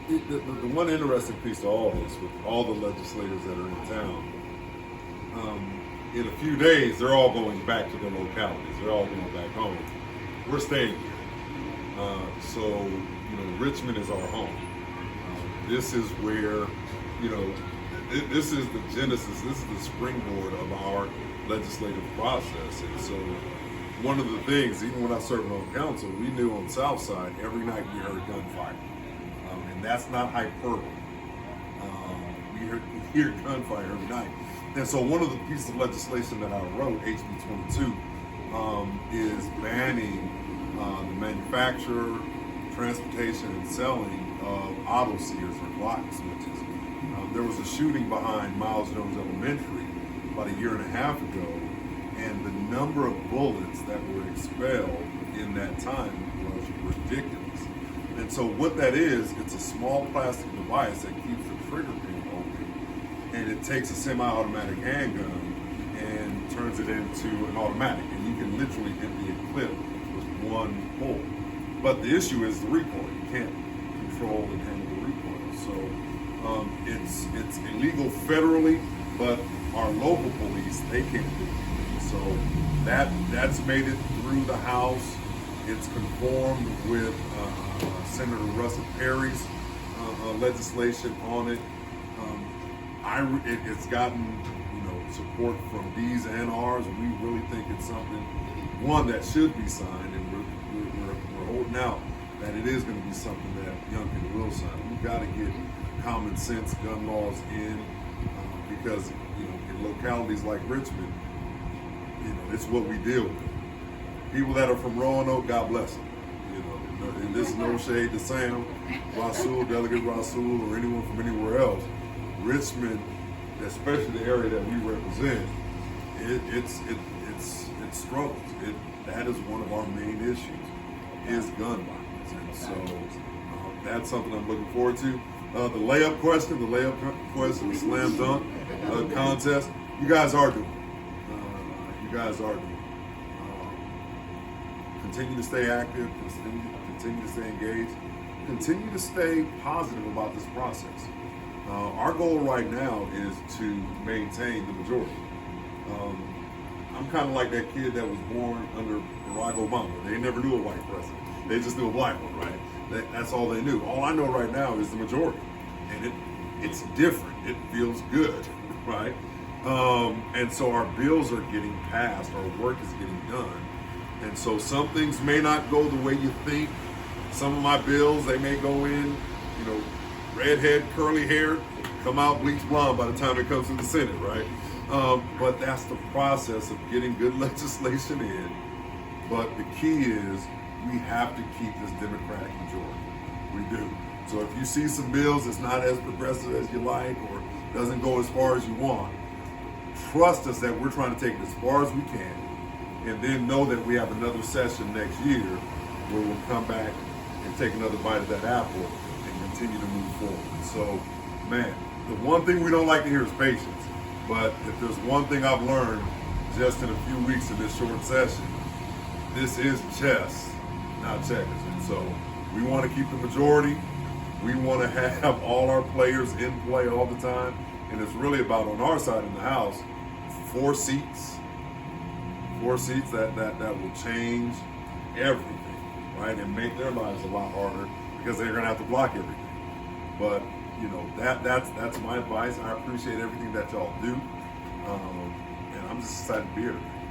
The one interesting piece to all this, with all the legislators that are in town, in a few days, they're all going back to their localities. They're all going back home. We're staying here. Richmond is our home. This is where, this is the genesis, this is the springboard of our legislative process. And so one of the things, even when I served on council, we knew on the South Side, every night we heard gunfire. And that's not hyperbole. We hear gunfire every night. And so one of the pieces of legislation that I wrote, HB 22, is banning the manufacture, transportation, and selling of auto sears or Glock switches. There was a shooting behind Miles Jones Elementary about a year and a half ago, and the number of bullets that were expelled in that time was ridiculous. And so what that is, it's a small plastic device that keeps the trigger pin open, and it takes a semi-automatic handgun and turns it into an automatic, and you can literally empty a clip with one pull. But the issue is the recoil. You can't control and handle the recoil. So it's illegal federally, but our local police, they can't do it. So that's made it through the House. It's conformed with Senator Russell Perry's legislation on it. It's gotten support from D's and R's. We really think it's something, one, that should be signed, and we're holding out that it is going to be something that young people will sign. We've got to get common sense gun laws in because in localities like Richmond, it's what we deal with. People that are from Roanoke, God bless them. And this is no shade to Sam, Rasul, Delegate Rasul, or anyone from anywhere else. Richmond, especially the area that we represent, it struggles. That is one of our main issues, is gun violence. And so that's something I'm looking forward to. The layup question, the slam dunk contest, you guys are doing. Continue to stay active, continue to stay engaged, continue to stay positive about this process. Our goal right now is to maintain the majority. I'm kind of like that kid that was born under Barack Obama. They never knew a white president. They just knew a black one, right? That's all they knew. All I know right now is the majority. And it's different. It feels good, right? And so our bills are getting passed. Our work is getting done. And so some things may not go the way you think. Some of my bills, they may go in, redhead, curly hair, come out bleach blonde by the time it comes to the Senate, right? But that's the process of getting good legislation in. But the key is we have to keep this Democratic majority. We do. So if you see some bills that's not as progressive as you like or doesn't go as far as you want, trust us that we're trying to take it as far as we can, and then know that we have another session next year where we'll come back and take another bite of that apple and continue to move forward. So, man, the one thing we don't like to hear is patience. But if there's one thing I've learned just in a few weeks of this short session, this is chess, not checkers. And so we want to keep the majority. We want to have all our players in play all the time. And it's really about, on our side in the House, 4 seats that will change everything, right? And make their lives a lot harder because they're going to have to block everything. But that's my advice. I appreciate everything that y'all do, and I'm just excited to be here today.